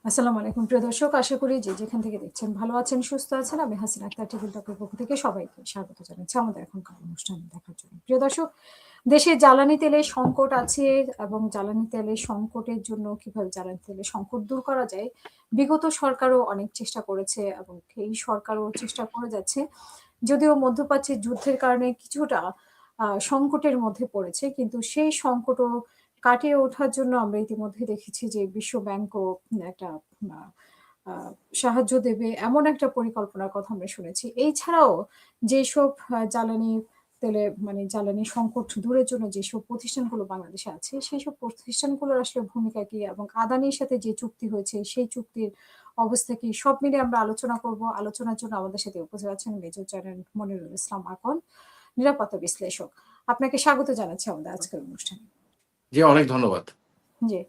আসসালামু আলাইকুম প্রিয় দর্শক, আশা করি যে যেখান থেকে দেখছেন ভালো আছেন, সুস্থ আছেন। আমি হাসিনা আক্তার টেবিল টকের পক্ষ থেকে সবাইকে স্বাগত জানাচ্ছি আমাদের এখনকার অনুষ্ঠান দেখার জন্য। প্রিয় দর্শক, দেশে জ্বালানি তেলের সংকট আছে এবং জ্বালানি তেলের সংকটের জন্য কিভাবে জ্বালানি তেলের সংকট দূর করা যায়, বিগত সরকারও অনেক চেষ্টা করেছে এবং এই সরকারও চেষ্টা করে যাচ্ছে। যদিও মধ্যপ্রাচ্যের যুদ্ধের কারণে কিছুটা সংকটের মধ্যে পড়েছে, কিন্তু সেই সংকটও কাটিয়ে ওঠার জন্য আমরা ইতিমধ্যে দেখেছি যে বিশ্ব ব্যাংকও একটা আ আ সাহায্য দেবে এমন একটা পরিকল্পনার কথা আমরা শুনেছি। এছাড়াও যেসব জ্বালানি তেলে মানে জ্বালানি সংকট দূরের জন্য যেসব প্রতিষ্ঠানগুলো বাংলাদেশে আছে, সেইসব প্রতিষ্ঠানগুলোর আসলে ভূমিকা কি এবং আদানির সাথে যে চুক্তি হয়েছে, সেই চুক্তির অবস্থা কি? সব মিলিয়ে আমরা আলোচনা করব। আলোচনার জন্য আমাদের সাথে উপস্থিত আছেন মেজর জেনারেল মনিরুল ইসলাম আকন, নিরাপত্তা বিশ্লেষক। আপনাকে স্বাগত জানাচ্ছি আমাদের আজকের অনুষ্ঠানে। জি, অনেক ধন্যবাদ। জি।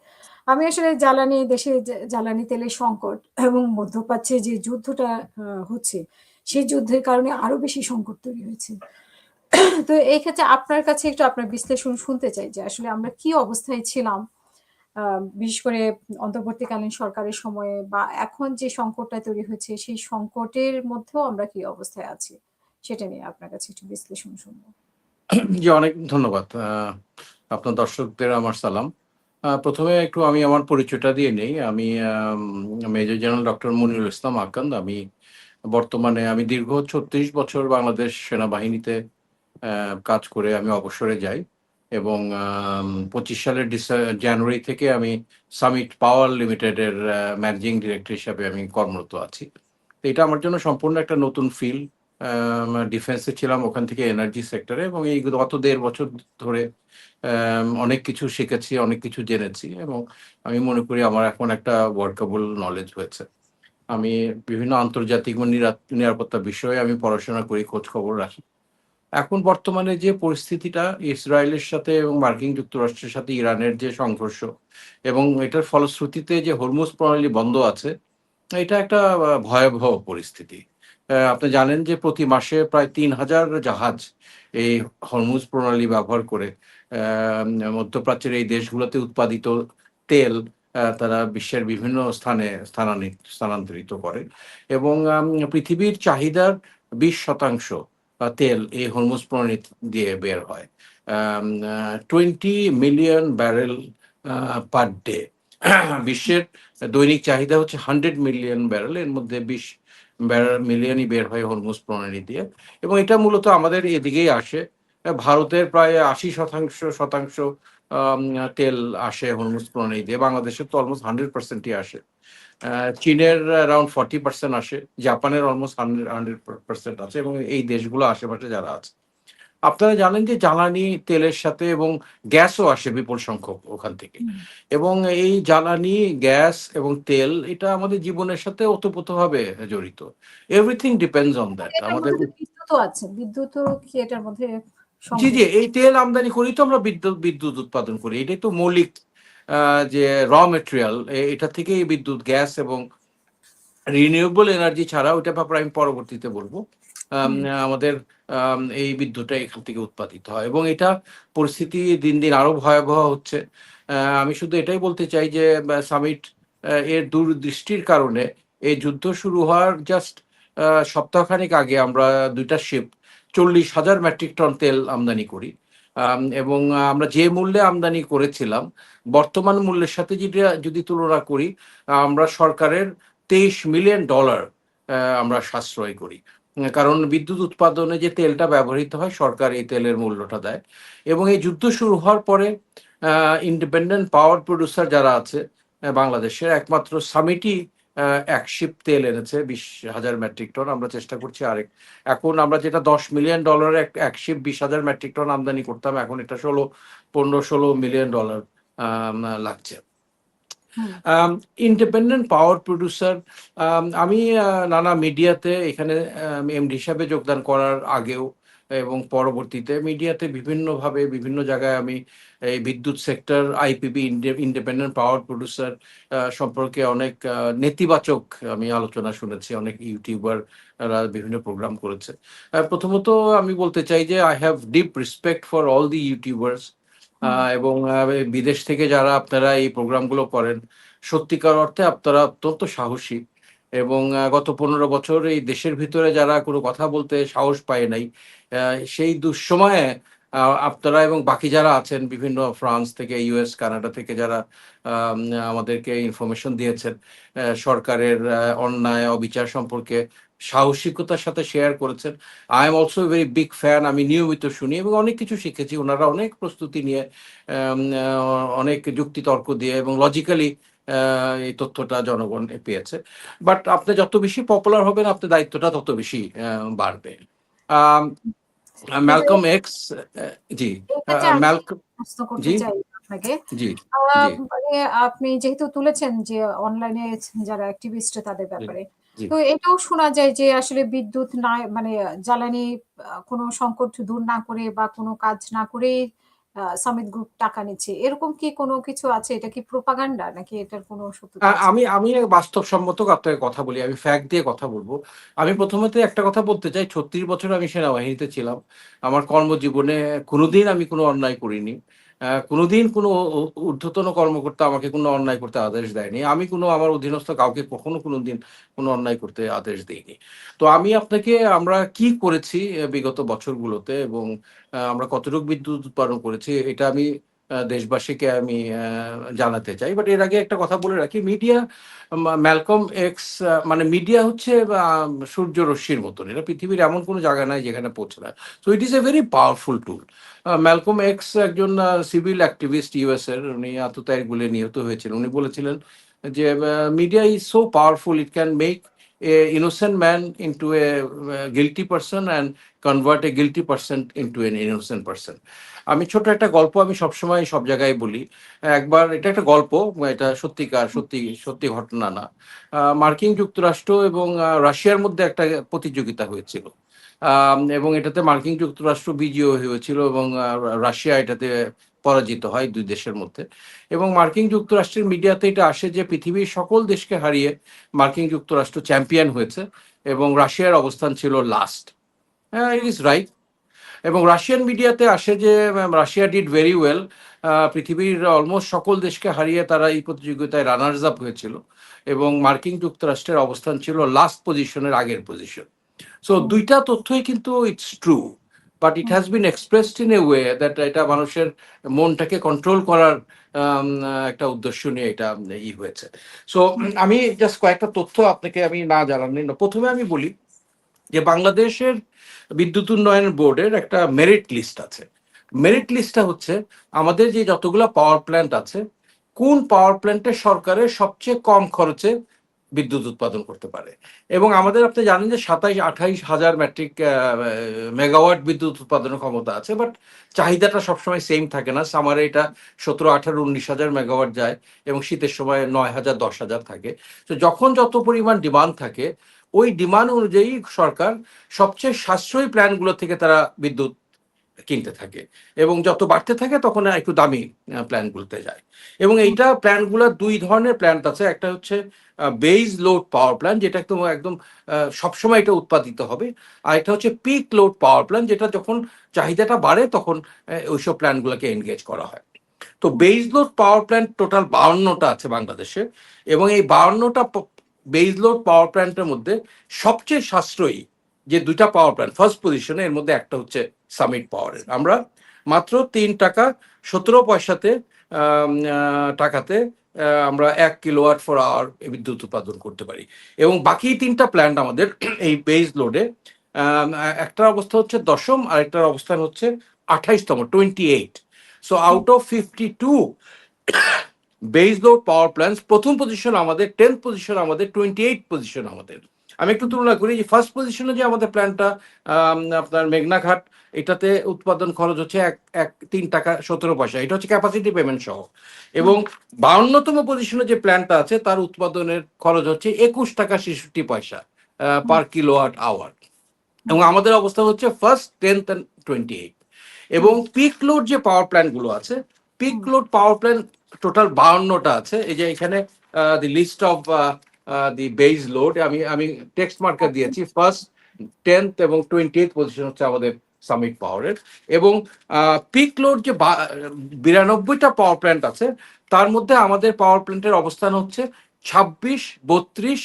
আমি আসলে দেশে জ্বালানি তেলের সংকট এবং মধ্যপ্রাচ্যে যে যুদ্ধটা হচ্ছে, সেই যুদ্ধের কারণে আরো বেশি সংকট তৈরি হয়েছে। তো এই ক্ষেত্রে আপনার কাছে একটু আপনার বিশ্লেষণ শুনতে চাই যে আসলে আমরা কি অবস্থায় ছিলাম? আ বিশেষ করে অন্তর্বর্তীকালীন সরকারের সময়ে বা এখন যে সংকটটা তৈরি হয়েছে, সেই সংকটের মধ্যেও আমরা কি অবস্থায় আছি? সেটা নিয়ে আপনার কাছে একটু বিশ্লেষণ শুনবো। জি, অনেক ধন্যবাদ। আপনার দর্শকদের আমার সালাম। ১ম এ একটু আমি আমার পরিচয়টা দিয়ে নেই। আমি মেজর জেনারেল ডক্টর মনিরুল ইসলাম আকান্দ। বর্তমানে আমি দীর্ঘ ৩৬ বছর বাংলাদেশ সেনাবাহিনীতে কাজ করে আমি অবসরে যাই এবং ২৫ সালের জানুয়ারি থেকে আমি সামিট পাওয়ার লিমিটেডের ম্যানেজিং ডিরেক্টর হিসাবে আমি কর্মরত আছি। তো এটা আমার জন্য সম্পূর্ণ একটা নতুন ফিল্ড। ডিফেন্সে ছিলাম, ওখান থেকে এনার্জি সেক্টরে এবং এই গত ১.৫ বছর ধরে অনেক কিছু শিখেছি, অনেক কিছু জেনেছি এবং আমি মনে করি আমার এখন একটা ওয়ার্কেবল নলেজ হয়েছে। আমি বিভিন্ন আন্তর্জাতিক এবং নিরাপত্তা বিষয়ে আমি পড়াশোনা করি, খোঁজখবর রাখি। এখন বর্তমানে যে পরিস্থিতিটা ইসরায়েলের সাথে এবং মার্কিন যুক্তরাষ্ট্রের সাথে ইরানের যে সংঘর্ষ এবং এটার ফলশ্রুতিতে যে হরমুজ প্রণালী বন্ধ আছে, এটা একটা ভয়াবহ পরিস্থিতি। আপনি জানেন যে প্রতি মাসে প্রায় ৩,০০০ জাহাজ এই হরমুজ প্রণালী ব্যবহার করে মধ্যপ্রাচ্যের এই দেশগুলোতে উৎপাদিত তেল তারা বিশ্বের বিভিন্ন স্থানে স্থানান্তরিত করে এবং পৃথিবীর চাহিদার ২০% তেল এই হরমুজ প্রণালী দিয়ে বের হয়। আম আ 20 মিলিয়ন ব্যারেল পার ডে। বিশ্বের দৈনিক চাহিদা হচ্ছে 100 মিলিয়ন ব্যারেল। এর মধ্যে ২০ মিলিয়নই বের হয় হরমুজ প্রণালী দিয়ে এবং এটা মূলত আমাদের এদিকেই আসে। ভারতের প্রায় ৮০% তেল আসে হরমুজ প্রণালী দিয়ে। বাংলাদেশের তো অলমোস্ট 100% ই আসে। আ চীনের অ্যারাউন্ড 40% আসে। জাপানের অলমোস্ট 100% আছে এবং এই দেশগুলো আশেপাশে যারা আছে। আপনারা জানেন যে জ্বালানি তেলের সাথে এবং গ্যাসও আসে বিপুল সংখ্যক ওখান থেকে। হুম। এবং এই জ্বালানি, গ্যাস এবং তেল এটা আমাদের জীবনের সাথে ওতপ্রোতভাবে জড়িত। Everything depends on that. এটার আমাদের মধ্যে তো বিদ্যুৎও আছে। বিদ্যুৎও কি এটার মধ্যে জি, জি, সংযোগ? এই তেল আমদানি করেই তো আমরা বিদ্যুৎ উৎপাদন করি। এটাই তো মৌলিক আ যে মেটেরিয়াল এটা থেকেই বিদ্যুৎ, গ্যাস এবং রিনিউয়েবল এনার্জি ছাড়া ওইটার ব্যাপারে আমি পরবর্তীতে বলব। হুম। আমাদের এই বিদ্যুৎটা এখান থেকে উৎপাদিত হয় এবং এটা পরিস্থিতি দিন, দিন আরো ভয়াবহ হচ্ছে। আমি শুধু এটাই বলতে চাই যে সামিট এর দূরদৃষ্টির কারণে এই যুদ্ধ শুরু হওয়ার জাস্ট সপ্তাহখানেক আগে আমরা ২ টা শিপ ৪০,০০০ মেট্রিক টন তেল আমদানি করি। এবং আমরা যে মূল্যে আমদানি করেছিলাম, বর্তমান মূল্যের সাথে যদি তুলনা করি, আমরা সরকারের $23 মিলিয়ন আমরা সাশ্রয় করি। কারণ বিদ্যুৎ উৎপাদনে যে তেলটা ব্যবহৃত হয়, সরকার এই তেলের মূল্যটা দেয়। এবং এই যুদ্ধ শুরু হওয়ার পরে আ ইন্ডিপেন্ডেন্ট পাওয়ার প্রোডিউসার যারা আছে বাংলাদেশের একমাত্র সামিটই ১ শিপ তেল এনেছে ২০,০০০ মেট্রিক টন। আমরা চেষ্টা করছি এখন আমরা যেটা $১০ মিলিয়ন এক শিপ ২০,০০০ মেট্রিক টন আমদানি করতাম, এখন এটা ১৫-১৬ মিলিয়ন ডলার লাগছে। হুম। আম ইন্ডিপেন্ডেন্ট পাওয়ার প্রোডিউসার আমি নানা মিডিয়াতে এখানে এমডি হিসাবে যোগদান করার আগেও এবং পরবর্তীতে মিডিয়াতে বিভিন্নভাবে বিভিন্ন জায়গায় আমি এই বিদ্যুৎ সেক্টর, আইপিপি ইন্ডিপেন্ডেন্ট পাওয়ার প্রোডিউসার সম্পর্কে অনেক নেতিবাচক আমি আলোচনা শুনেছি। অনেক ইউটিউবাররা বিভিন্ন প্রোগ্রাম করেছে। প্রথমত আমি বলতে চাই যে I have deep respect for all the YouTubers hmm. এবং বিদেশ থেকে যারা আপনারা এই প্রোগ্রামগুলো করেন, সত্যিকার অর্থে আপনারা অত্যন্ত সাহসী এবং গত ১৫ বছর এই দেশের ভিতরে যারা কোনো কথা বলতে সাহস পায় নাই, সেই দুঃসময়ে আপনারা এবং বাকি যারা আছেন বিভিন্ন ফ্রান্স থেকে, ইউএস, কানাডা থেকে যারা আম আমাদেরকে ইনফরমেশন দিয়েছেন, সরকারের অন্যায়, অবিচার সম্পর্কে সাহসিকতার সাথে শেয়ার করেছেন। I am also very big fan. আমি নিয়মিত শুনি এবং অনেক কিছু শিখেছি। উনারা অনেক প্রস্তুতি নিয়ে আম আ অনেক যুক্তিতর্ক দিয়ে এবং লজিক্যালি এই তথ্যটা জনগণ পেয়েছে। বাট আপনি যত বেশি পপুলার হবেন, আপনার দায়িত্বটা তত বেশি বাড়বে। আম কিন্তু ম্যালকম এক্স জি, এক্ষেত্রে আমি ম্যালকম প্রশ্ন করতে জি, চাই আপনাকে। জি, আ জি, মানে আপনি যেহেতু তুলেছেন যে অনলাইনে যারা অ্যাক্টিভিস্ট তাদের জি, ব্যাপারে। জি। তো এটাও শোনা যায় যে আসলে বিদ্যুৎ না মানে জ্বালানি কোনো সংকট দূর না করে বা কোনো কাজ না করেই সামিট গ্রুপ টাকা নিচ্ছে। এরকম কি কোনো কিছু আছে? এটা কি প্রোপাগান্ডা নাকি এটার কোনো সত্যতা আছে? আমি বাস্তবসম্মত আপনাকে কথা বলি। আমি ফ্যাক্ট দিয়ে কথা বলব। আমি হুম, প্রথমত একটা কথা বলতে চাই, ৩৬ বছর আমি সেনাবাহিনীতে ছিলাম। আমার কর্মজীবনে কোনোদিন আমি কোনো অন্যায় করিনি। কোনোদিন কোনো ঊর্ধ্বতন কর্মকর্তা আমাকে কোনো অন্যায় করতে আদেশ দেয়নি। আমি আমার অধীনস্থ কাউকে কখনো কোনোদিন কোনো অন্যায় করতে আদেশ দেইনি। তো আমরা কি করেছি বিগত বছরগুলোতে এবং আমরা কতটুকু বিদ্যুৎ উৎপাদন করেছি এটা আমি দেশবাসীকে আমি জানাতে চাই। বাট এর আগে একটা কথা বলে রাখি, ম্যালকম এক্স মানে মিডিয়া হচ্ছে সূর্যরশ্মির মতন। এটা পৃথিবীর এমন কোনো জায়গা নাই যেখানে পৌঁছে না। So it is a very powerful tool. Malcolm x একজন সিভিল অ্যাক্টিভিস্ট ইউএস এর। উনি আততায়ীর গুলিতে নিহত হয়েছিলেন। উনি বলেছিলেন যে, "media is so powerful, it can make a innocent man into a guilty person and convert A guilty person into N innocent person." আমি ছোট একটা গল্প আমি সবসময় সব জায়গায় বলি। একবার এটা একটা গল্প, এটা হুম, সত্যি ঘটনা না। মার্কিন যুক্তরাষ্ট্র এবং রাশিয়ার মধ্যে একটা প্রতিযোগিতা হয়েছিল। এবং এটাতে মার্কিন যুক্তরাষ্ট্র বিজয়ী হয়েছিল এবং রাশিয়া এটাতে পরাজিত হয় ২ দেশের মধ্যে। এবং মার্কিন যুক্তরাষ্ট্রের মিডিয়াতে এটা আসে যে পৃথিবীর সকল দেশকে হারিয়ে মার্কিন যুক্তরাষ্ট্র চ্যাম্পিয়ন হয়েছে এবং রাশিয়ার অবস্থান ছিল লাস্ট। ইট ইস রাইট। এবং রাশিয়ান মিডিয়াতে আসে যে রাশিয়া ডিড ভেরি ওয়েল। পৃথিবীর অলমোস্ট সকল দেশকে হারিয়ে তারা এই প্রতিযোগিতায় রানার্স আপ হয়েছিল এবং মার্কিন যুক্তরাষ্ট্রের অবস্থান ছিল লাস্ট পজিশনের আগের পজিশন। সো হুম, ২ টা তথ্যই কিন্তু it's true. But it hmm, has been expressed in a way that এটা মানুষের মনটাকে কন্ট্রোল করার একটা উদ্দেশ্য নিয়ে এটা হয়েছে। সো হুম, আমি জাস্ট কয়েকটা তথ্য আপনাকে আমি না জানালে না। ১ম এ আমি বলি যে বাংলাদেশের বিদ্যুৎ উন্নয়ন বোর্ডের একটা মেরিট লিস্ট আছে। হুম, মেরিট লিস্টটা হচ্ছে আমাদের যে যতগুলা পাওয়ার প্ল্যান্ট আছে, কোন পাওয়ার প্ল্যান্টে সরকারের সবচেয়ে কম খরচে বিদ্যুৎ উৎপাদন করতে পারে। এবং আপনি জানেন যে ২৭-২৮ হাজার মেগাওয়াট বিদ্যুৎ উৎপাদনের ক্ষমতা আছে। বাট চাহিদাটা সবসময় সেম থাকে না। সামারে এটা ১৭, ১৮, ১৯ হাজার মেগাওয়াট যায় এবং শীতের সময় ৯ হাজার, ১০ হাজার থাকে। তো যখন যত পরিমাণ ডিমান্ড থাকে ওই ডিমান্ড অনুযায়ী সরকার সবচেয়ে সাশ্রয়ী প্ল্যান্টগুলো থেকে তারা বিদ্যুৎ কিনতে থাকে এবং যত বাড়তে থাকে তখন একটু দামি প্ল্যান্টগুলোতে যায়। এবং হুম, এইটা প্ল্যান্টগুলা ২ ধরনের প্ল্যান্ট আছে। একটা হচ্ছে বেস লোড পাওয়ার প্ল্যান্ট, যেটা একদম একদম সবসময় এটা উৎপাদিত হবে। আরেকটা হচ্ছে পিক লোড পাওয়ার প্ল্যান্ট, যেটা যখন চাহিদাটা বাড়ে তখন ওইসব প্ল্যান্টগুলোকে এনগেজ করা হয়। তো hmm, base load power plant total ৫২ টা আছে বাংলাদেশে এবং এই ৫২ টা বেস লোড পাওয়ার প্ল্যান্টের মধ্যে সবচেয়ে সাশ্রয়ী যে ২ টা পাওয়ার প্ল্যান্ট ফার্স্ট পজিশনে, এর মধ্যে একটা হচ্ছে সামিট পাওয়ারের। আমরা মাত্র ৳৩.১৭ টাকাতে আমরা ১ কিলোওয়াট ফর আওয়ার বিদ্যুৎ উৎপাদন করতে পারি। এবং বাকি ৩ টা প্ল্যান্ট আমাদের এই বেস লোডে একটার অবস্থা হচ্ছে ১০ম, আরেকটার অবস্থান হচ্ছে ২৮তম, 28। So hmm, out of 52 base load power plants, ১ম পজিশন আমাদের, 10th পজিশন আমাদের, 28th পজিশন আমাদের। আমি একটু হুম, তুলনা করি যে ফার্স্ট পজিশনে যে আমাদের প্ল্যান্টটা আপনার মেঘনা ঘাট, এটাতে উৎপাদন খরচ হচ্ছে ৳৩.১৭। এটা হচ্ছে ক্যাপাসিটি পেমেন্ট সহ। হুম, এবং ৫২তম পজিশনে যে প্ল্যান্টটা আছে তার উৎপাদনের খরচ হচ্ছে ৳২১.৬৬ হুম, পার কিলোওয়াট আওয়ার। হুম, এবং আমাদের অবস্থা হচ্ছে ফার্স্ট, 10th অ্যান্ড 28th। এবং হুম, পিক লোড যে পাওয়ার প্ল্যান্ট গুলো আছে, peak hmm, load power plant total ৫২ টা আছে। এই যে এখানে the list of the base load আমি টেক্সট মার্কার আচ্ছা, দিয়েছি। ফার্স্ট, 10th এবং 28th পজিশন হচ্ছে আমাদের সামিট পাওয়ারের। এবং পিক লোড যে 92টা পাওয়ার প্ল্যান্ট আছে, তার মধ্যে আমাদের পাওয়ার প্ল্যান্টের অবস্থান হচ্ছে 26, 32,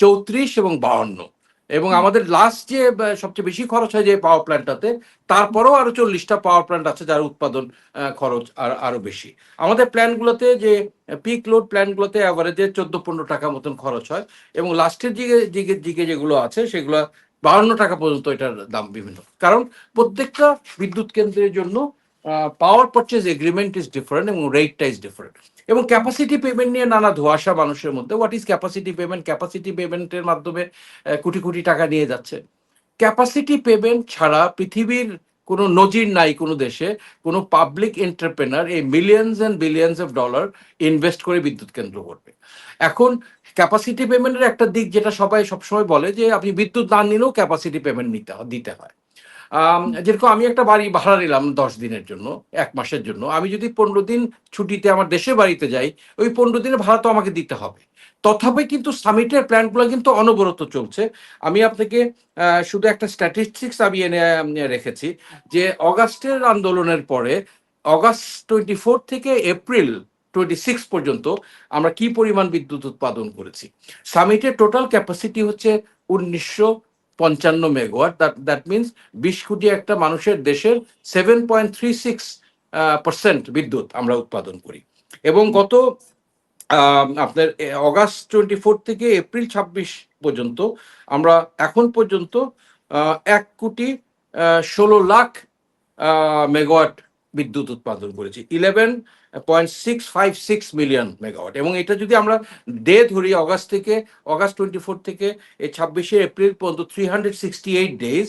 34 এবং 52। এবং আমাদের লাস্ট যে সবচেয়ে বেশি খরচ হয় যে পাওয়ার প্ল্যান্টটাতে, তারপরেও আরো 40টা পাওয়ার প্ল্যান্ট আছে যার উৎপাদন খরচ আরো বেশি। আমাদের প্ল্যান্টগুলোতে যে পিক লোড প্ল্যান্টগুলোতে অ্যাভারেজে 14-15 টাকা মতন খরচ হয়, এবং লাস্টের দিকে দিকে দিকে যেগুলো আছে সেগুলো 52 টাকা পর্যন্ত এটার দাম বিভিন্ন। কারণ প্রত্যেকটা বিদ্যুৎ কেন্দ্রের জন্য পাওয়ার পারচেজ এগ্রিমেন্ট ইজ ডিফারেন্ট এবং রেটটা ইজ ডিফারেন্ট। এবং ক্যাপাসিটি পেমেন্ট নিয়ে নানা ধোঁয়াশা মানুষের মধ্যে। What is capacity payment? Capacity পেমেন্টের মাধ্যমে কোটি কোটি টাকা নিয়ে যাচ্ছে। ক্যাপাসিটি পেমেন্ট ছাড়া পৃথিবীর কোনো নজির নাই কোনো দেশে কোনো পাবলিক এন্টারপ্রেনার এই millions and billions of dollar invest করে বিদ্যুৎ কেন্দ্র করবে। এখন ক্যাপাসিটি পেমেন্টের একটা দিক যেটা সবাই সবসময় বলে যে আপনি বিদ্যুৎ না নিলেও ক্যাপাসিটি পেমেন্ট দিতে হয়। যেরকম আমি একটা বাড়ি ভাড়া নিলাম 10 দিনের জন্য, 1 মাসের জন্য। আমি যদি 15 দিন ছুটিতে আমার দেশের বাড়িতে যাই, ওই 15 দিনের ভাড়া তো আমাকে দিতে হবে। তথাপি কিন্তু সামিটের প্ল্যানগুলো কিন্তু অনবরত চলছে। আমি আপনাকে শুধু একটা স্ট্যাটিস্টিক্স আমি এনে রেখেছি যে অগাস্টের আন্দোলনের পরে অগাস্ট 24 থেকে এপ্রিল 26 পর্যন্ত আমরা কি পরিমাণ বিদ্যুৎ উৎপাদন করেছি। সামিটের টোটাল ক্যাপাসিটি হচ্ছে 1955 মেগাওয়াট। দ্যাট মিনস 20 কোটি একটা মানুষের দেশের 7.36% বিদ্যুৎ আমরা উৎপাদন করি। এবং গত আপনার অগাস্ট 24 থেকে এপ্রিল 26 পর্যন্ত আমরা এখন পর্যন্ত 1,16,00,000 মেগাওয়াট বিদ্যুৎ উৎপাদন করেছি, 11.656 মিলিয়ন মেগাওয়াট। এবং এটা যদি আমরা ডে ধরি, অগাস্ট 24 থেকে এই 26 এপ্রিল পর্যন্ত 368 ডেজ,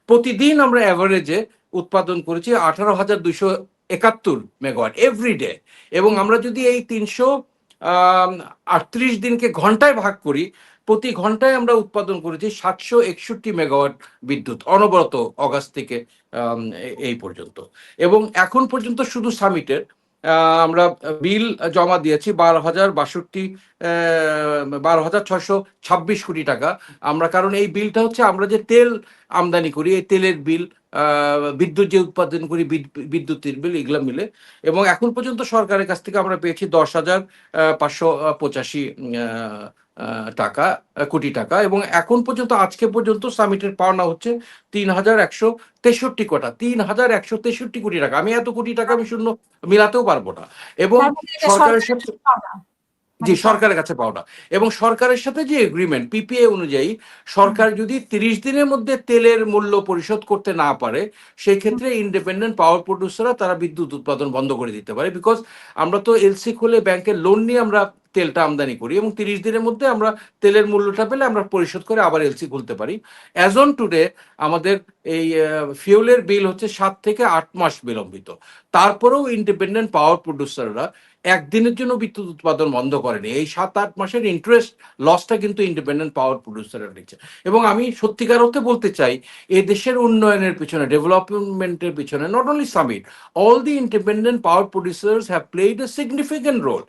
প্রতিদিন আমরা অ্যাভারেজে উৎপাদন করেছি 18,271 মেগাওয়াট এভরিডে। এবং আমরা যদি এই 338 দিনকে ঘন্টায় ভাগ করি, প্রতি ঘন্টায় আমরা উৎপাদন করেছি 761 মেগাওয়াট বিদ্যুৎ অনবরত অগাস্ট থেকে এই পর্যন্ত। এবং এখন পর্যন্ত শুধু সামিটের আমরা বিল জমা দিয়েছি 12,626 কোটি টাকা আমরা। কারণ এই বিলটা হচ্ছে আমরা যে তেল আমদানি করি, এই তেলের বিল, বিদ্যুৎ যে উৎপাদন করি বিদ্যুতের বিল, এগুলো মিলে। এবং এখন পর্যন্ত সরকারের কাছ থেকে আমরা পেয়েছি 10,585 কোটি টাকা। এবং এখন পর্যন্ত আজকে পর্যন্ত সামিটের পাওনা হচ্ছে 3,163 কোটি টাকা। আমি এত কোটি টাকা আমি শূন্য মিলাতেও পারবো না। এবং সরকারের সাথে জি সরকারের কাছে পাওনা। এবং সরকারের সাথে যে এগ্রিমেন্ট পিপিএ অনুযায়ী সরকার যদি 30 দিনের মধ্যে তেলের মূল্য পরিশোধ করতে না পারে, সেই ক্ষেত্রে ইন্ডিপেন্ডেন্ট পাওয়ার প্রডিউসাররা তারা বিদ্যুৎ উৎপাদন বন্ধ করে দিতে পারে। বিকজ আমরা তো এলসি খুলে ব্যাংকের লোন নিয়ে আমরা তেলটা আমদানি করি, এবং 30 দিনের মধ্যে আমরা তেলের মূল্যটা পেলে আমরা পরিশোধ করে আবার এলসি খুলতে পারি। অ্যাজ অন টুডে আমাদের এই ফিউলের বিল হচ্ছে 7 থেকে 8 মাস বিলম্বিত। তারপরেও ইন্ডিপেন্ডেন্ট পাওয়ার প্রডিউসাররা একদিনের জন্য বিদ্যুৎ উৎপাদন বন্ধ করেনি। এই 7-8 মাসের ইন্টারেস্ট লসটা কিন্তু ইন্ডিপেন্ডেন্ট পাওয়ার প্রডিউসাররা নিচ্ছে। এবং আমি সত্যিকার অর্থে বলতে চাই, এই দেশের উন্নয়নের পিছনে, ডেভেলপমেন্টের পিছনে, not only Summit, all the independent power producers have played a significant role.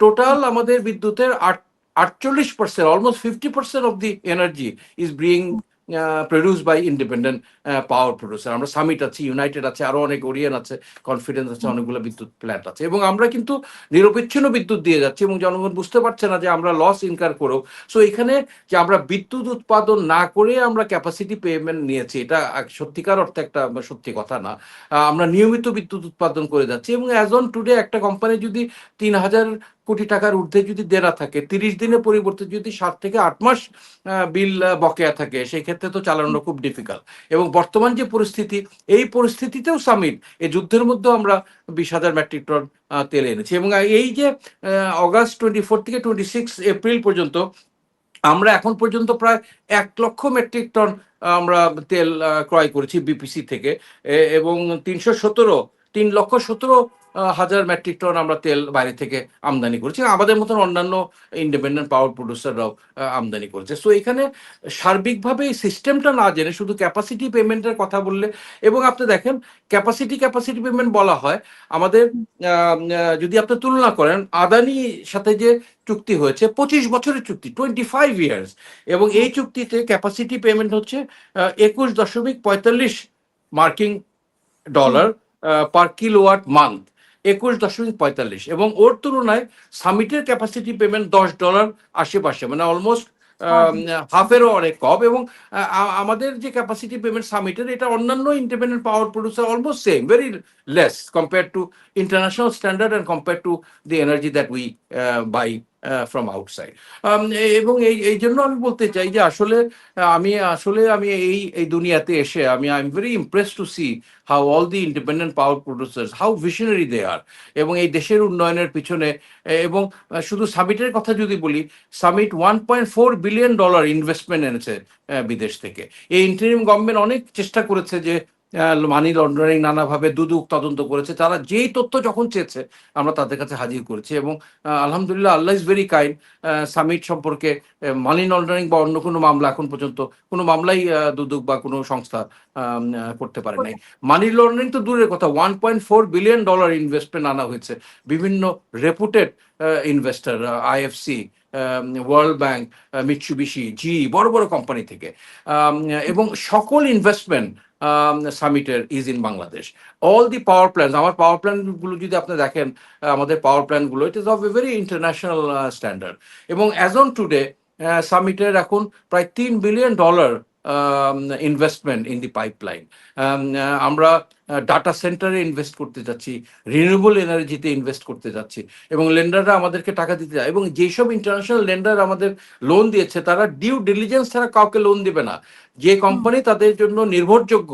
Total আমাদের বিদ্যুতের 48%, almost 50% of the energy is being produce by independent power producer. আমরা সামিট আছে, ইউনাইটেড আছে, আরো অনেক ওরিয়ান আছে, কনফিডেন্স আছে, অনেকগুলো বিদ্যুৎ প্ল্যান্ট আছে। এবং আমরা কিন্তু নিরবিচ্ছিন্ন বিদ্যুৎ দিয়ে যাচ্ছি, এবং জনগণ বুঝতে পারছে না যে আমরা লস ইনকার করেও। সো এখানে যে আমরা বিদ্যুৎ উৎপাদন না করে আমরা ক্যাপাসিটি পেমেন্ট নিয়েছি, এটা সত্যিকার অর্থে একটা সত্যি কথা না। আমরা নিয়মিত বিদ্যুৎ উৎপাদন করে যাচ্ছি। এবং অ্যাজ অন টুডে একটা কোম্পানি যদি 3,000 কোটি টাকার ঊর্ধ্বে যদি দেনা থাকে, 30 দিনের পরিবর্তে যদি 7 থেকে 8 মাস বিল বকেয়া থাকে, সেই ক্ষেত্রে তো চালানো খুব ডিফিকাল্ট। এবং বর্তমান যে পরিস্থিতি, এই পরিস্থিতিতেও সামিট, এই যুদ্ধের মধ্যেও আমরা 20,000 মেট্রিক টন তেল এনেছি। এবং এই যে অগাস্ট 24 থেকে 26 এপ্রিল পর্যন্ত আমরা এখন পর্যন্ত প্রায় 1,00,000 মেট্রিক টন আমরা তেল ক্রয় করেছি বিপিসি থেকে। এবং 3,17,000 মেট্রিক টন আমরা তেল বাইরে থেকে আমদানি করেছি। আমাদের মতন অন্যান্য ইন্ডিপেন্ডেন্ট পাওয়ার প্রডিউসাররাও আমদানি করেছে। সো এখানে সার্বিকভাবে এই সিস্টেমটা না জেনে শুধু ক্যাপাসিটি পেমেন্টের কথা বললে, এবং আপনি দেখেন ক্যাপাসিটি পেমেন্ট বলা হয় আমাদের, যদি আপনি তুলনা করেন আদানির সাথে যে চুক্তি হয়েছে 25 বছরের চুক্তি, 25 ইয়ার্স, এবং এই চুক্তিতে ক্যাপাসিটি পেমেন্ট হচ্ছে 21.45 মার্কিন হুম, ডলার পার কিলোওয়াট মান্থ, 21.45, এবং ওর তুলনায় সামিটের ক্যাপাসিটি পেমেন্ট $10 আশেপাশে, মানে অলমোস্ট বাবা! হাফেরও অনেক কম। এবং আমাদের যে ক্যাপাসিটি পেমেন্ট সামিটের, এটা অন্যান্য independent power producer almost same, very less compare to international standard and compare to the energy that we buy from outside. এবং এই এই জন্য আমি বলতে চাই যে আমি এই দুনিয়াতে এসে I am very impress to see how all the independent power producers, how visionary they are, এবং এই দেশের উন্নয়নের পিছনে এবং শুধু সামিটের কথা যদি বলি, সামিট $1.4 বিলিয়ন ইনভেস্টমেন্ট এনেছে বিদেশ থেকে। এই ইন্টারিম গভর্নমেন্ট অনেক চেষ্টা করেছে যে মানি লন্ডারিং নানাভাবে দুদক তদন্ত করেছে, তারা যেই তথ্য যখন চেয়েছে আমরা তাদের কাছে হাজির করেছি। এবং আলহামদুলিল্লাহ, আল্লাহ ইজ ভেরি কাইন্ড। সামিট সম্পর্কে মানি লন্ডারিং বা অন্য কোনো মামলা এখন পর্যন্ত কোনো মামলাই দুদক বা কোনো সংস্থা করতে পারে নাই। মানি লন্ডারিং তো দূরের কথা, $1.4 বিলিয়ন ইনভেস্টমেন্ট আনা হয়েছে বিভিন্ন reputed investor, IFC, World Bank, Mitsubishi, GE, বড় বড় কোম্পানি থেকে। এবং সকল ইনভেস্টমেন্ট সামিটের is in Bangladesh. All the power plant, আমার পাওয়ার প্ল্যান্টগুলো যদি আপনি দেখেন, আমাদের পাওয়ার প্ল্যান্টগুলো, it is of a very international standard. এবং অ্যাজ অন টুডে সামিটের এখন প্রায় $3 billion investment in the pipeline. আমরা ডাটা সেন্টারে ইনভেস্ট করতে যাচ্ছি, রিনিউয়েবল এনার্জিতে ইনভেস্ট করতে যাচ্ছি, এবং লেন্ডাররা আমাদেরকে টাকা দিতে যায়। এবং যেসব ইন্টারন্যাশনাল লেন্ডার আমাদের লোন দিয়েছে, তারা ডিউ ডিলিজেন্স ছাড়া কাউকে লোন দিবে না। যে হুম, কোম্পানি তাদের জন্য নির্ভরযোগ্য,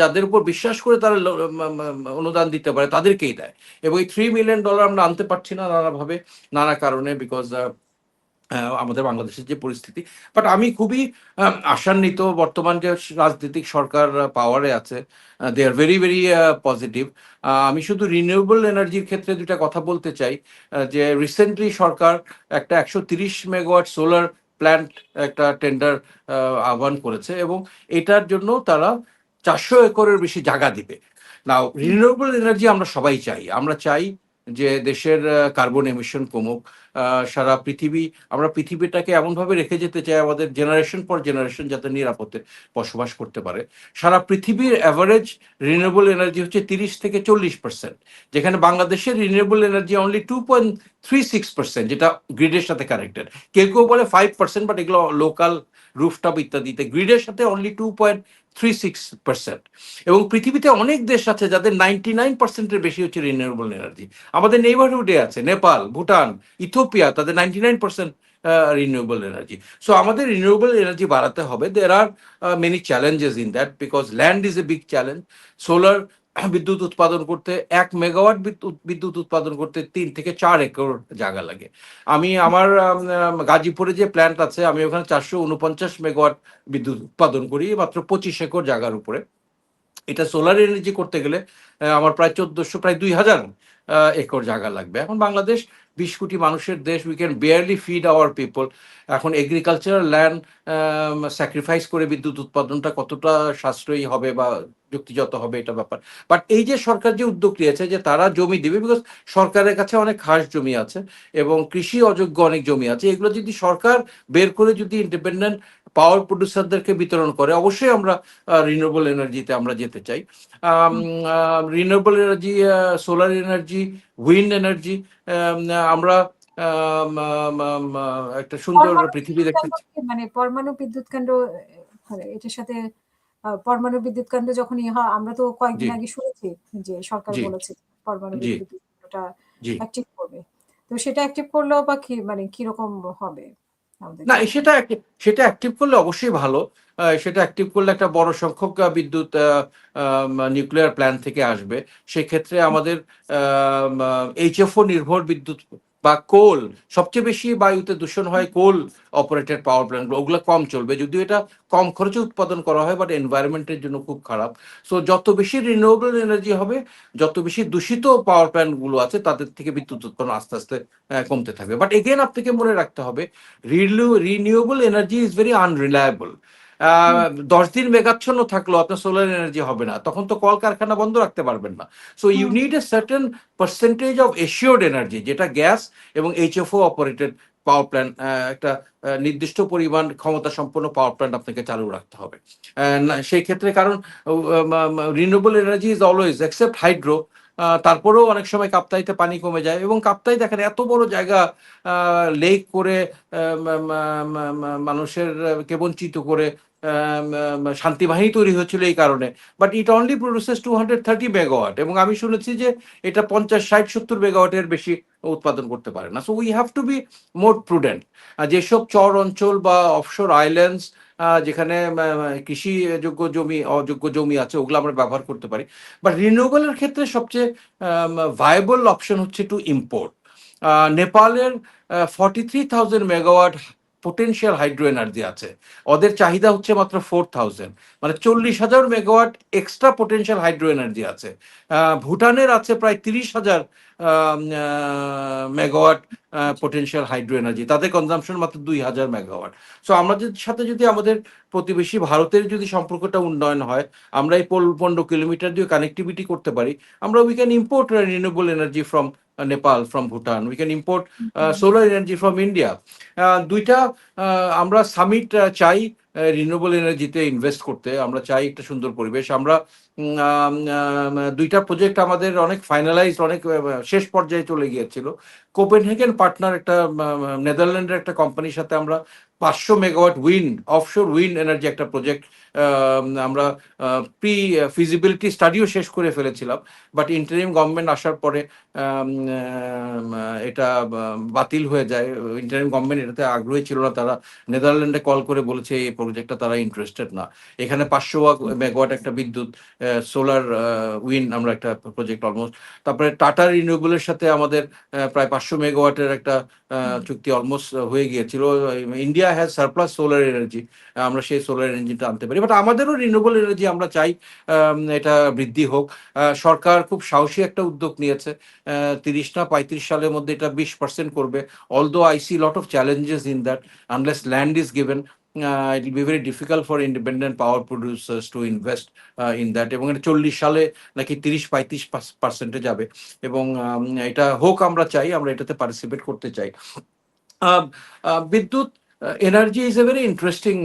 যাদের উপর বিশ্বাস করে তারা অনুদান দিতে পারে, তাদেরকেই দেয়। এবং এই $3 মিলিয়ন আমরা আনতে পারছি না নানাভাবে, নানা কারণে, বিকজ আমাদের বাংলাদেশের যে পরিস্থিতি। বাট আমি খুবই আশান্বিত, বর্তমান যে রাজনৈতিক সরকার পাওয়ারে আছে, দে আর ভেরি ভেরি পজিটিভ। আমি শুধু রিনিউয়েবল এনার্জির ক্ষেত্রে দুটা কথা বলতে চাই। যে রিসেন্টলি সরকার একটা 130 মেগাওয়াট সোলার প্ল্যান্ট একটা টেন্ডার আহ্বান করেছে, এবং এটার জন্য তারা 400 একরের বেশি জায়গা দিবে। নাও, হুম, রিনিউয়েবল এনার্জি আমরা সবাই চাই, আমরা চাই যে দেশের কার্বন এমিশন কমুক। সারা পৃথিবী, আমরা পৃথিবীটাকে এমনভাবে রেখে যেতে চাই আমাদের জেনারেশন পর জেনারেশন যাতে নিরাপদে বসবাস করতে পারে। সারা পৃথিবীর অ্যাভারেজ রিনিউয়েবল এনার্জি হচ্ছে 30 থেকে 40%, যেখানে বাংলাদেশের রিনিউয়েবল এনার্জি অনলি 2.36%, যেটা গ্রিডের সাথে কানেক্টেড। কেউ কেউ বলে 5%, বাট এগুলো লোকাল রুফটপ ইত্যাদিতে, গ্রিডের সাথে অনলি 2.36%। এবং পৃথিবীতে অনেক দেশ আছে যাদের 99%-এর বেশি হচ্ছে রিনিউয়েবল এনার্জি। আমাদের নেইবারহুডে আছে নেপাল, ভুটান, ইথিওপিয়া, তাদের 99% রিনিউয়েবল এনার্জি। সো আমাদের রিনিউয়েবল এনার্জি বাড়াতে হবে। There are many challenges in that, because land is a big challenge. Solar বিদ্যুৎ উৎপাদন করতে 1 মেগাওয়াট বিদ্যুৎ উৎপাদন করতে 3 থেকে 4 একর জায়গা লাগে। আমি আমার গাজীপুরে যে প্ল্যান্ট আছে, আমি ওখানে 449 মেগাওয়াট বিদ্যুৎ উৎপাদন করি মাত্র 25 একর জায়গার উপরে। এটা সোলার এনার্জি করতে গেলে আমার প্রায় 1400, প্রায় 2000 একর জায়গা লাগবে। এখন বাংলাদেশ 20 কোটি মানুষের দেশ, we can barely feed hour people. এখন এগ্রিকালচারাল ল্যান্ড স্যাক্রিফাইস করে বিদ্যুৎ উৎপাদনটা কতটা সাশ্রয়ী হবে বা যুক্তিযত হবে, এটা ব্যাপার। বাট এই যে সরকার যে উদ্যোগ নিয়েছে যে তারা জমি দিবে, বিকজ সরকারের কাছে অনেক খাস জমি আছে এবং কৃষি অযোগ্য অনেক জমি আছে, এগুলো যদি সরকার বের করে যদি ইন্ডিপেন্ডেন্ট পাওয়ার প্রডিউসারদেরকে বিতরণ করে, অবশ্যই আমরা রিনিউয়েবল এনার্জিতে আমরা যেতে চাই। Hmm. Renewable energy, solar energy, wind energy, আমরা একটা সুন্দর পরমাণু পৃথিবী বিদ্যুৎ দেখতে কেন্দ্র মানে পরমাণু বিদ্যুৎ কেন্দ্র মানে এটার সাথে পরমাণু বিদ্যুৎ কেন্দ্র যখন ইয়ে হয়, আমরা তো জি, কয়েকদিন আগে শুনেছি যে সরকার জি, বলেছে পরমাণু জি, বিদ্যুৎ কেন্দ্রটা জি। অ্যাক্টিভ করবে। তো সেটা অ্যাক্টিভ করলেও বা কি মানে কিরকম হবে আমাদের না, জন্য? সেটা অ্যাক্টিভ করলে অবশ্যই ভালো। সেটা অ্যাক্টিভ করলে একটা বড় সংখ্যক বিদ্যুৎ নিউক্লিয়ার প্ল্যান্ট থেকে আসবে। সেক্ষেত্রে আমাদের এইচএফও নির্ভর বিদ্যুৎ বা কোল, সবচেয়ে বেশি বায়ুতে দূষণ হয় কোল অপারেটেড পাওয়ার প্ল্যান্টগুলো, ওগুলো কম চলবে। যদিও এটা কম খরচে উৎপাদন করা হয়, বাট এনভায়রনমেন্টের জন্য খুব খারাপ। সো যত বেশি রিনিউয়েবল এনার্জি হবে, যত বেশি দূষিত পাওয়ার প্ল্যান্টগুলো আছে তাদের থেকে বিদ্যুৎ উৎপাদন আস্তে আস্তে কমতে থাকবে। বাট এগেন আপনাকে মনে রাখতে হবে, renewable energy is very unreliable. Hmm, 10 দিন মেঘাচ্ছন্ন থাকলেও আপনার সোলার এনার্জি হবে না, তখন তো কলকারখানা বন্ধ রাখতে পারবেন না। So you hmm, need a certain percentage of assured energy, যেটা গ্যাস এবং এইচএফও অপারেটেড পাওয়ার প্ল্যান্ট, একটা নির্দিষ্ট পরিমাণ ক্ষমতা সম্পন্ন পাওয়ার প্ল্যান্ট আপনাকে চালু রাখতে হবে। সেই ক্ষেত্রে কারণ renewable energy is always except hydro, তারপরেও অনেক সময় কাপ্তাইতে পানি কমে যায়, এবং কাপ্তাই দেখেন এত বড় জায়গা লেক করে মানুষের কে বঞ্চিত করে শান্তি বাহিনী তৈরি হয়েছিল এই কারণে। But it only produces 230 megawatt, এবং আমি শুনেছি যে এটা 50, 60, 70 মেগাওয়াটের বেশি উৎপাদন করতে পারে না। So we have to be more prudent. যেসব চর অঞ্চল বা অফশোর আইল্যান্ডস, যেখানে কৃষিযোগ্য জমি অযোগ্য জমি আছে, ওগুলো আমরা ব্যবহার করতে পারি। বাট রিনিউয়েবলের ক্ষেত্রে সবচেয়ে ভায়াবল অপশন হচ্ছে টু ইম্পোর্ট। নেপালের 43,000 মেগাওয়াট পোটেনশিয়াল হাইড্রো এনার্জি আছে, ওদের চাহিদা হচ্ছে মাত্র 4,000, মানে 40,000 megawatt extra potential hydro energy আছে। ভুটানের আছে প্রায় 30,000 মেগাওয়াট পোটেনশিয়াল হাইড্রো এনার্জি, তাদের কনজাম্পশন মাত্র 2,000 মেগাওয়াট। সো আমাদের সাথে যদি আমাদের প্রতিবেশী ভারতের যদি সম্পর্কটা উন্নয়ন হয়, আমরা এই 15 কিলোমিটার দিয়ে কানেক্টিভিটি করতে পারি, আমরা we can import renewable energy from Nepal, from Bhutan, we can import hmm, solar energy from India. দুইটা আমরা সামিট চাই রিনিউয়েবল এনার্জিতে ইনভেস্ট করতে, আমরা চাই একটা সুন্দর পরিবেশ। আমরা দুইটা প্রজেক্ট আমাদের অনেক ফাইনালাইজ, অনেক শেষ পর্যায়ে চলে গিয়েছিল। কোপেনহেগেন পার্টনার, একটা নেদারল্যান্ডের একটা কোম্পানির সাথে আমরা 500 মেগাওয়াট অফশোর উইন্ড এনার্জি একটা প্রজেক্ট আমরা প্রি ফিজিবিলিটি স্টাডিও শেষ করে ফেলেছিলাম। বাট ইন্টারিম গভর্নমেন্ট আসার পরে এটা বাতিল হয়ে যায়। ইন্টারিম গভর্নমেন্ট এটাতে আগ্রহী ছিল না, তারা নেদারল্যান্ডে কল করে বলেছে এই প্রজেক্টটা তারা ইন্টারেস্টেড না। এখানে 500 মেগাওয়াট একটা বিদ্যুৎ সোলার উইন্ড আমরা একটা প্রজেক্ট অলমোস্ট। তারপরে টাটা রিনিউয়েবলের সাথে আমাদের প্রায় 500 মেগাওয়াটের একটা হুম, চুক্তি অলমোস্ট হয়ে গিয়েছিল। India has surplus solar energy, আমরা সেই সোলার এনার্জিটা আনতে পারি। বাট আমাদেরও রিনিউয়েবল এনার্জি আমরা চাই এটা বৃদ্ধি হোক। সরকার খুব সাহসী একটা উদ্যোগ নিয়েছে, 30 না 35 সালের মধ্যে এটা 20% করবে। Although I see lot of challenges in that, unless land is given it will be very difficult for independent power producers to invest in that, এবং এটা 40 সালে নাকি 30-35% যাবে, এবং এটা হোক আমরা চাই, আমরা এটাতে পার্টিসিপেট করতে চাই। আহ, বিদ্যুৎ energy is a very interesting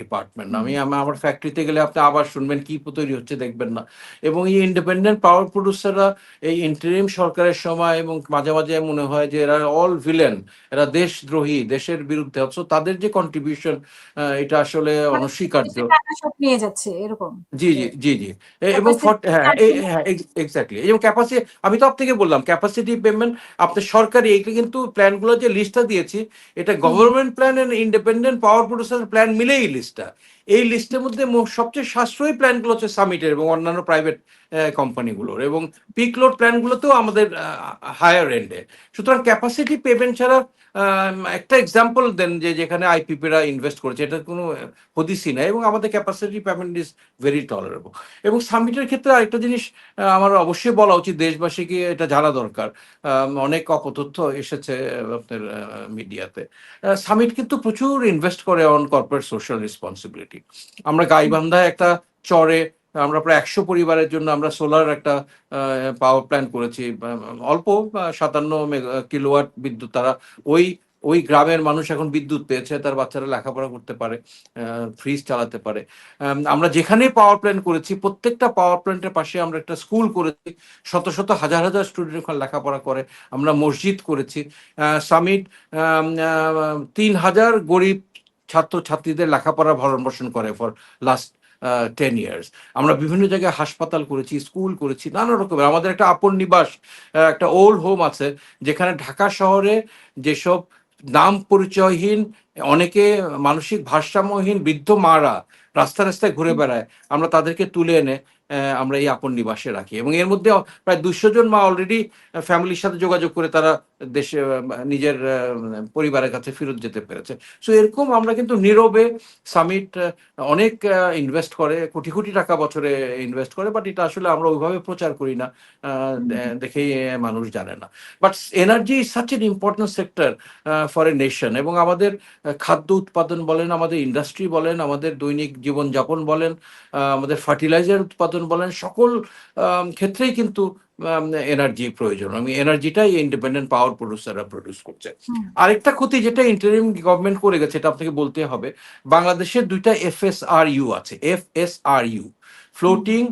department. Hmm, আমার ফ্যাক্টরিতে গেলে আপনি আবার শুনবেন কি তৈরি হচ্ছে দেখবেন না। এবং এই ইন্ডিপেন্ডেন্ট পাওয়ার প্রডিউসাররা এই ইন্টারিম সরকারের সময় এবং মাঝে মাঝে মনে হয় যে এরা অল ভিলেন, এরা দেশদ্রোহী, দেশের বিরুদ্ধে, অথচ তাদের যে কন্ট্রিবিউশন এটা আসলে মানে অনস্বীকার্য। দেশের টাকা সব নিয়ে যাচ্ছে এরকম, জি, যে জি, জি, জি। এবং ক্যাপাসিটি হ্যাঁ, তার জন্য। হ্যাঁ, এক্সাক্টলি। এবং আমি তো আপনাকে বললাম ক্যাপাসিটি পেমেন্ট আপনার সরকারি, এটা কিন্তু প্ল্যানগুলো যে লিস্টটা দিয়েছি, এটা hmm, government plan and independent power producer plan মিলেই লিস্টটা। এই লিস্টের মধ্যে সবচেয়ে সাশ্রয়ী প্ল্যানগুলো হচ্ছে সামিটের এবং অন্যান্য প্রাইভেট কোম্পানিগুলোর, এবং পিক লোড প্ল্যানগুলোতেও আমাদের হায়ার এন্ডে। সুতরাং ক্যাপাসিটি পেমেন্ট ছাড়া একটা এক্সাম্পল দেন যে যেখানে আইপিপিরা ইনভেস্ট করেছে, এটা কোনো হদিসই নাই, এবং আমাদের capacity payment is very tolerable. এবং সামিটের ক্ষেত্রে আরেকটা জিনিস আমার অবশ্যই বলা উচিত, দেশবাসীকে এটা জানা দরকার। অনেক অপতথ্য এসেছে আপনার মিডিয়াতে। সামিট কিন্তু প্রচুর ইনভেস্ট করে অন কর্পোরেট সোশ্যাল রেসপন্সিবিলিটি। আমরা হুম, গাইবান্ধায় একটা চরে আমরা প্রায় 100 পরিবারের জন্য আমরা সোলার একটা পাওয়ার প্ল্যান্ট করেছি। অল্প 57 কিলোওয়াট বিদ্যুৎ, তারা ওই ওই গ্রামের মানুষ এখন বিদ্যুৎ পেয়েছে, তার বাচ্চারা লেখাপড়া করতে পারে, ফ্রিজ চালাতে পারে। আমরা যেখানেই পাওয়ার প্ল্যান্ট করেছি প্রত্যেকটা পাওয়ার প্ল্যান্টের পাশে আমরা একটা স্কুল করেছি, শত শত হাজার হাজার স্টুডেন্ট ওখানে লেখাপড়া করে। আমরা মসজিদ করেছি। সামিট 3,000 গরিব ছাত্র ছাত্রীদের লেখাপড়া ভরণ পোষণ করে ফর লাস্ট 10 ইয়ার্স। আমরা বিভিন্ন জায়গায় হাসপাতাল করেছি, স্কুল করেছি, নানা রকমের। আমাদের একটা আপন নিবাস, একটা ওল্ড হোম আছে, যেখানে ঢাকা শহরে যেসব নাম পরিচয়হীন, অনেকে মানসিক ভারসাম্যহীন বৃদ্ধ মারা রাস্তায় রাস্তায় ঘুরে হুম, বেড়ায়, আমরা তাদেরকে তুলে এনে আমরা এই আপন নিবাসে রাখি। এবং এর মধ্যে প্রায় 200 জন মা অলরেডি ফ্যামিলির সাথে যোগাযোগ করে তারা দেশে নিজের পরিবারের কাছে ফেরত যেতে পেরেছে। সো এরকম আমরা কিন্তু নীরবে সামিট অনেক ইনভেস্ট করে, কোটি কোটি টাকা বছরে ইনভেস্ট করে, বাট এটা আসলে আমরা ওইভাবে প্রচার করি না, হুম, দেখেই মানুষ জানে না। But energy is such N important sector for a nation. এবং আমাদের খাদ্য উৎপাদন বলেন, আমাদের ইন্ডাস্ট্রি বলেন, আমাদের দৈনিক জীবনযাপন বলেন, আমাদের ফার্টিলাইজার উৎপাদন বলেন, সকল ক্ষেত্রেই কিন্তু এনার্জি প্রয়োজন। আমি এনার্জিটাই ইন্ডিপেন্ডেন্ট পাওয়ার প্রডিউসাররা প্রডিউস করছে। হুম, আরেকটা ক্ষতি যেটা ইন্টারিম গভর্নমেন্ট করে গেছে, এটা আপনাকে বলতে হবে, বাংলাদেশের ২ টা এফএসআরইউ আছে। এফএসআরইউ, হুম, ফ্লোটিং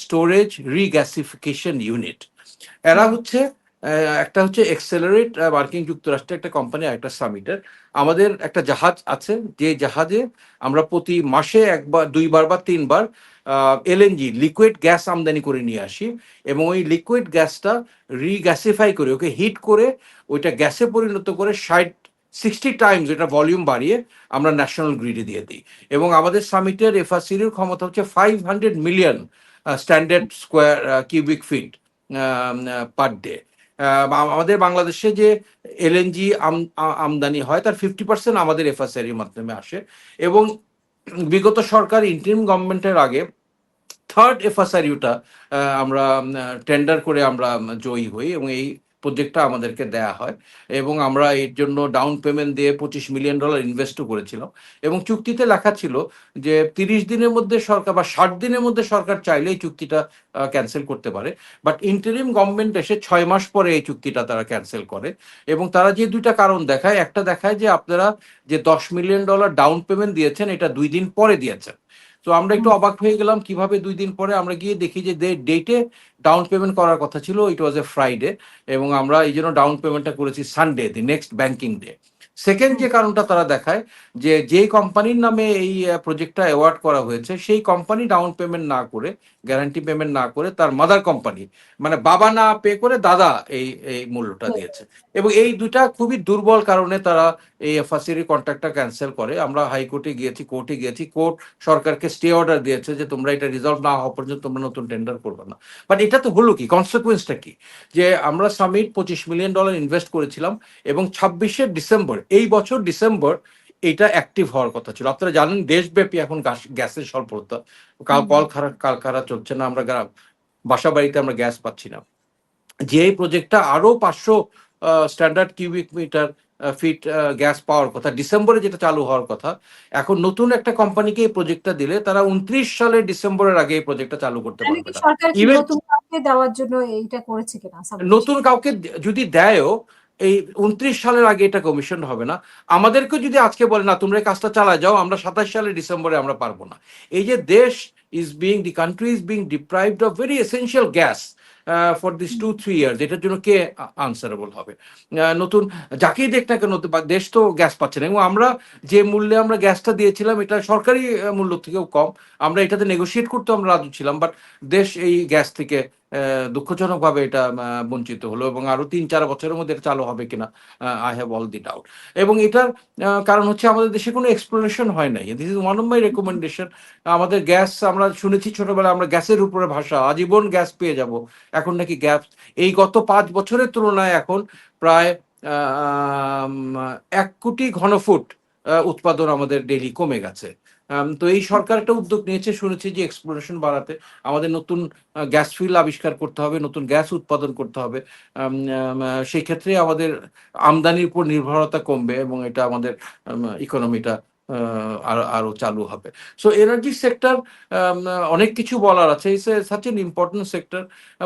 স্টোরেজ রিগ্যাসিফিকেশন ইউনিট। এরা হুম, হচ্ছে একটা হচ্ছে এক্সেলারেট মার্কিন যুক্তরাষ্ট্রের একটা কোম্পানি, একটা সামিটের। আমাদের একটা জাহাজ আছে, যে জাহাজে আমরা প্রতি মাসে ১ বার ২ বার বা ৩ বার এলএনজি লিকুইড গ্যাস আমদানি করে নিয়ে আসি, এবং ওই লিকুইড গ্যাসটা রিগ্যাসিফাই করে, ওকে হিট করে ওইটা গ্যাসে পরিণত করে 60 টাইমস এটা ভলিউম বাড়িয়ে আমরা ন্যাশনাল গ্রিডে দিয়ে দিই। এবং আমাদের সামিটের এফআরসির ক্ষমতা হচ্ছে 500 million standard square cubic feet per day. আমাদের বাংলাদেশে যে এলএনজি আমদানি হয় তার 50% আমাদের এফআরসির মাধ্যমে আসে। এবং বিগত সরকার ইন্টারিম গভর্নমেন্টের আগে থার্ড এফএসআরইউটা আমরা টেন্ডার করে আমরা জয়ী হই, এবং এই প্রজেক্টটা আমাদেরকে দেয়া হয়, এবং আমরা এর জন্য ডাউন পেমেন্ট দিয়ে $25 মিলিয়ন ইনভেস্টও করেছিলাম। এবং চুক্তিতে লেখা ছিল যে ৩০ দিনের মধ্যে সরকার বা ৬০ দিনের মধ্যে সরকার চাইলে এই চুক্তিটা ক্যানসেল করতে পারে। বাট ইন্টারিম গভর্নমেন্ট এসে ৬ মাস পরে এই চুক্তিটা তারা ক্যানসেল করে। এবং তারা যে ২ টা কারণ দেখায়, একটা দেখায় যে আপনারা যে $১০ মিলিয়ন ডাউন পেমেন্ট দিয়েছেন এটা ২ দিন পরে দিয়েছেন। তো আমরা একটু হুম, অবাক হয়ে গেলাম, কিভাবে ২ দিন পরে? আমরা গিয়ে দেখি যে ডেটে ডাউন পেমেন্ট করার কথা ছিল, ইট ওয়াজ এ ফ্রাইডে, এবং আমরা এইজন্য ডাউন পেমেন্টটা করেছি Sunday, the next banking day. Second hmm, যে কারণটা তারা দেখায়, যে যেই কোম্পানির নামে এই প্রজেক্টটা অ্যাওয়ার্ড করা হয়েছে সেই কোম্পানি ডাউন পেমেন্ট না করে, গ্যারান্টি পেমেন্ট না করে, তার মাদার কোম্পানি মানে বাবা না পে করে দাদা এই মূল্যটা হুম, দিয়েছে। এবং এই ২ টা খুবই দুর্বল কারণে তারা এই এফআরসির কন্ট্রাক্টটা ক্যানসেল করে। আমরা হাইকোর্টে গিয়েছি, কোর্টে গিয়েছি। কোর্ট সরকারকে স্টে অর্ডার দিয়েছে যে তোমরা এটা রিজলভ না হওয়া পর্যন্ত তোমরা নতুন টেন্ডার করবে না। বাট এটা তো হলো কি? কনসিকুয়েন্সটা কি? যে আমরা সামিট $25 মিলিয়ন ইনভেস্ট করেছিলাম, এবং ২৬শে ডিসেম্বর, এই বছর ডিসেম্বর এইটা অ্যাক্টিভ হওয়ার কথা ছিল। আপনারা জানেন দেশব্যাপী এখন গ্যাসের স্বল্পতা। হুম, কারখানা চলছে না, আমরা বাসা বাড়িতে আমরা গ্যাস পাচ্ছি না। যে প্রজেক্টটা আরো ৫০০ standard cubic metre feet gas পাওয়ার কথা, ডিসেম্বরে যেটা চালু হওয়ার কথা, এখন নতুন একটা কোম্পানিকে এই প্রজেক্টটা দিলে তারা ২৯ সালের ডিসেম্বরের আগে এই প্রজেক্টটা চালু করতে তাহলে পারবে কি না। সরকার কি ইভেন নতুন কাউকে দেওয়ার জন্য এইটা করেছে কিনা সাবমিটেশন? নতুন কাউকে যদি দেয়ও, এই ২৯ সালের আগে এটা কমিশন হবে না। আমাদেরকে যদি আজকে বলে না তোমরা এই কাজটা চালায় যাও, আমরা ২৭ সালের ডিসেম্বরে আমরা পারব না। এই যে দেশ the country is being deprived of very essential gas for this hmm, 2-3 years, এটার জন্য কে আনসারেবল হবে? নতুন যাকেই দেখ না কেন, দেশ তো গ্যাস পাচ্ছে না, এবং আমরা যে মূল্যে আমরা গ্যাসটা দিয়েছিলাম এটা সরকারি মূল্য থেকেও কম। আমরা এটাতে নেগোশিয়েট করতে আমরা রাজি ছিলাম, বাট দেশ এই গ্যাস থেকে দুঃখজনকভাবে এটা বঞ্চিত হলো, এবং আরো ৩-৪ বছরের মধ্যে এটা চালু হবে কিনা I have all the doubt. এবং এটার কারণ হচ্ছে আমাদের দেশে কোনো এক্সপ্লোরেশন হয় নাই। This is one of my recommendation. আমাদের গ্যাস, আমরা শুনেছি ছোটবেলায় আমরা গ্যাসের উপরে ভাষা, আজীবন গ্যাস পেয়ে যাব। এখন নাকি গ্যাস এই গত ৫ বছরের তুলনায় এখন প্রায় আম ১ কোটি ঘনফুট উৎপাদন আমাদের ডেইলি কমে গেছে। তো এই সরকার একটা উদ্যোগ নিয়েছে শুনেছি যে এক্সপ্লোরেশন বাড়াতে। আমাদের নতুন গ্যাস ফিল্ড আবিষ্কার করতে হবে, নতুন গ্যাস উৎপাদন করতে হবে। আম আম সেই ক্ষেত্রে আমাদের আমদানির উপর নির্ভরতা কমবে, এবং এটা আমাদের ইকোনমিটা আরো আরো চালু হবে। সো এনার্জি সেক্টর, অনেক কিছু বলার আছে। It's such an important sector.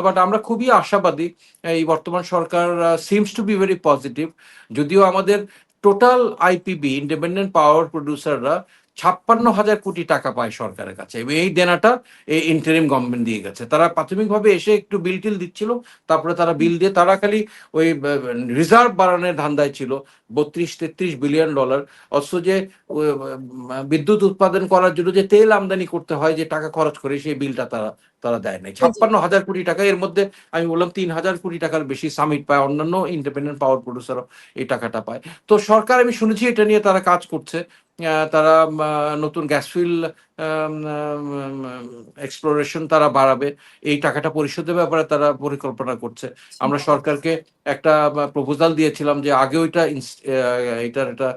But আমরা খুবই আশাবাদী। এই বর্তমান সরকার seems to be very positive. যদিও আমাদের টোটাল আইপিবি, ইন্ডিপেন্ডেন্ট পাওয়ার প্রোডিউসাররা ৫৬,০০০ কোটি টাকা পায় সরকারের কাছে, এবং এই দেনাটা এই ইন্টারিম গভর্নমেন্ট দিয়ে গেছে। তারা প্রাথমিকভাবে এসে একটু বিল-টিল দিচ্ছিল। তারপরে তারা বিল দিয়ে তারা খালি ওই রিজার্ভ বাড়ানোর ধান্দায় ছিল, $৩২-৩৩ বিলিয়ন। অথচ যে বিদ্যুৎ উৎপাদন করার জন্য যে তেল আমদানি করতে হয়, যে টাকা খরচ করে, সেই বিলটা তারা তারা দেয় নাই। জি, জি। ৫৬,০০০ কোটি টাকা, এর মধ্যে আমি বললাম ৩,০০০ কোটি টাকার বেশি সামিট পায়, অন্যান্য ইন্ডিপেন্ডেন্ট পাওয়ার প্রোডিউসারও এই টাকাটা পায়। তো সরকার, আমি শুনেছি এটা নিয়ে তারা কাজ করছে। তারা নতুন গ্যাস ফিল্ড এক্সপ্লোরেশন তারা বাড়াবে, এই টাকাটা পরিশোধের ব্যাপারে তারা পরিকল্পনা করছে। আমরা সরকারকে একটা প্রপোজাল দিয়েছিলাম যে আগেও এটার একটা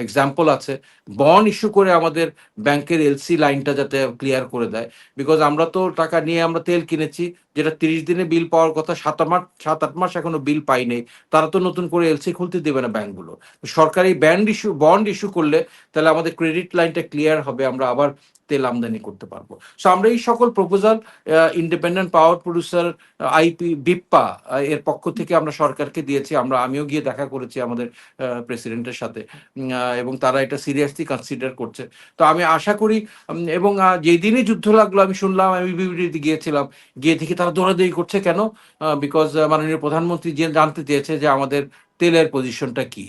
এক্সাম্পল আছে, বন্ড ইস্যু করে আমাদের ব্যাংকের এলসি লাইনটা যাতে ক্লিয়ার করে দেয়। বিকজ আমরা তো টাকা নিয়ে আমরা তেল কিনেছি, যেটা ৩০ দিনে বিল পাওয়ার কথা, ৭-৮ মাস এখনো বিল পাই নাই। তারা তো নতুন করে এলসি খুলতে দেবে না ব্যাংকগুলো। সরকার এই বন্ড ইস্যু করলে তাহলে আমাদের ক্রেডিট লাইনটা ক্লিয়ার হবে, আমরা আবার তেল আমদানি করতে পারবো। সো আমরা এই সকল proposal independent power producer BIPPA এর পক্ষ থেকে আমরা সরকারকে দিয়েছি। আমিও গিয়ে দেখা করেছি আমাদের প্রেসিডেন্টের সাথে, এবং তারা এটা সিরিয়াসলি কনসিডার করছে। তো আমি আশা করি, এবং যেই দিনই যুদ্ধ লাগলো আমি শুনলাম, আমি বিবৃতি গিয়েছিলাম, গিয়ে দেখি তারা দৌড়াদৌড়ি করছে কেন? বিকজ মাননীয় প্রধানমন্ত্রী জানতে চেয়েছে যে আমাদের তেলের পজিশনটা কি।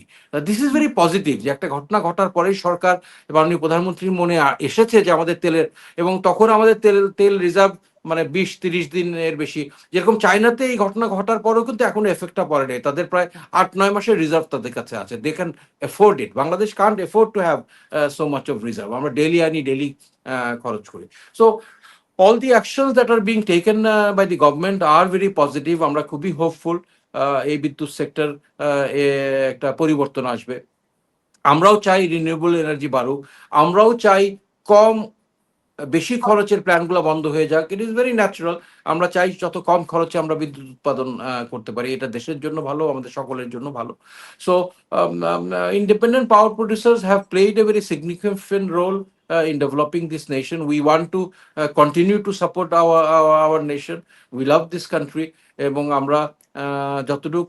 দিস ইজ ভেরি পজিটিভ যে একটা ঘটনা ঘটার পরেই সরকার, মাননীয় প্রধানমন্ত্রীর মনে এসেছে যে আমাদের তেলের, এবং তখন আমাদের তেল রিজার্ভ মানে ২০-৩০ দিনের বেশি। যেরকম চায়নাতে এই ঘটনা ঘটার পরেও কিন্তু এখনো এফেক্টটা পড়ে নাই, তাদের প্রায় ৮-৯ মাসের রিজার্ভ তাদের কাছে আছে। They can afford it. Bangladesh can't afford to have so much of reserve. আমরা ডেইলি আনি, ডেইলি খরচ করি। So all the actions that are being taken by the government are very positive. আমরা খুবই হোপফুল এই বিদ্যুৎ সেক্টর একটা পরিবর্তন আসবে। আমরাও চাই রিনিউয়েবল এনার্জি বাড়ুক। আমরাও চাই বেশি খরচের প্ল্যান্টগুলো বন্ধ হয়ে যাক। It is very natural. আমরা চাই যত কম খরচে আমরা বিদ্যুৎ উৎপাদন করতে পারি। এটা দেশের জন্য ভালো, আমাদের সকলের জন্য ভালো। So independent power producers have played a very significant role in developing this nation. We want to continue to support our nation. We love this country, এবং আমরা যতটুক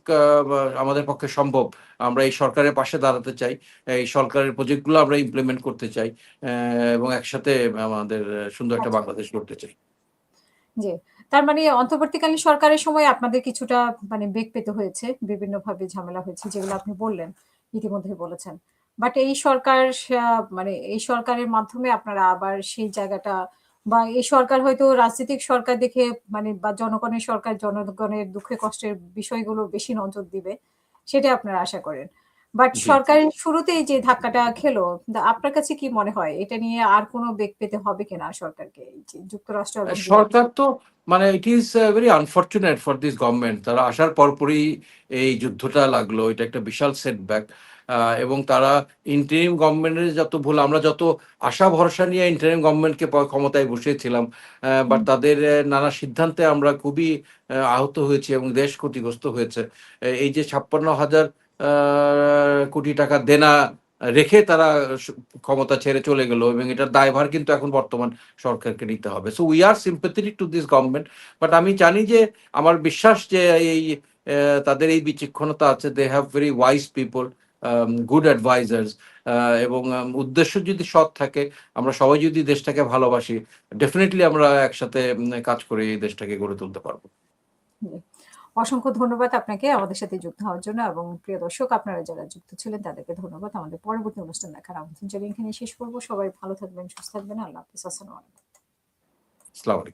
আমাদের পক্ষে সম্ভব আমরা এই সরকারের পাশে দাঁড়াতে চাই। এই সরকারের প্রজেক্টগুলো আমরা ইমপ্লিমেন্ট করতে চাই, এবং একসাথে আমাদের সুন্দর একটা আচ্ছা, বাংলাদেশ গড়তে চাই। জি। তার মানে অন্তর্বর্তীকালীন সরকারের সময় আপনাদের কিছুটা মানে বেগ পেতে হয়েছে, বিভিন্নভাবে ঝামেলা হয়েছে, যেগুলো আপনি বললেন, ইতিমধ্যে বলেছেন। বাট এই সরকার মানে এই সরকারের মাধ্যমে আপনারা আবার সেই জায়গাটা, বা এই সরকার হয়তো রাজনৈতিক সরকার দেখে মানে, বা জনগণের সরকার জনগণের দুঃখে কষ্টের বিষয়গুলো বেশি নজর দিবে, সেটা আপনারা আশা করেন। বাট জি। সরকারের শুরুতেই যে ধাক্কাটা খেলো, আপনার কাছে কি মনে হয় এটা নিয়ে আর কোনো বেগ পেতে হবে কিনা সরকারকে, এই যে যুক্তরাষ্ট্র এবং সরকার তো মানে it is very unfortunate for this government. তারা আসার পরপরই এই যুদ্ধটা লাগলো। এটা একটা বিশাল সেটব্যাক। এবং তারা ইন্টারিম গভর্নমেন্টের যত ভুল, আমরা যত আশা ভরসা নিয়ে ইন্টারিম গভর্নমেন্টকে ক্ষমতায় বসিয়েছিলাম, বাট তাদের নানা সিদ্ধান্তে আমরা খুবই আহত হয়েছি এবং দেশ ক্ষতিগ্রস্ত হয়েছে। এই যে ৫৬,০০০ কোটি টাকা দেনা রেখে তারা স ক্ষমতা ছেড়ে চলে গেল, এবং এটার দায়ভার কিন্তু এখন বর্তমান সরকারকে নিতে হবে। So we are sympathetic to this government. But আমি জানি যে, আমার বিশ্বাস যে এই তাদের এই বিচক্ষণতা আছে। They have very wise people, good advisers, এবং উদ্দেশ্য যদি সৎ থাকে, আমরা সবাই যদি দেশটাকে ভালোবাসি, ডেফিনিটলি আমরা একসাথে কাজ করে এই দেশটাকে গড়ে তুলতে পারবো। জি। অসংখ্য ধন্যবাদ আপনাকে আমাদের সাথে যুক্ত হওয়ার জন্য, এবং প্রিয় দর্শক আপনারা যারা যুক্ত ছিলেন তাদেরকে ধন্যবাদ। আমাদের পরবর্তী অনুষ্ঠান দেখার আমন্ত্রণ জানিয়ে এখানে শেষ করব। সবাই ভালো থাকবেন, সুস্থ থাকবেন। আল্লাহ হাফেজ। আসসালামু আলাইকুম। আসসালামু আলাইকুম।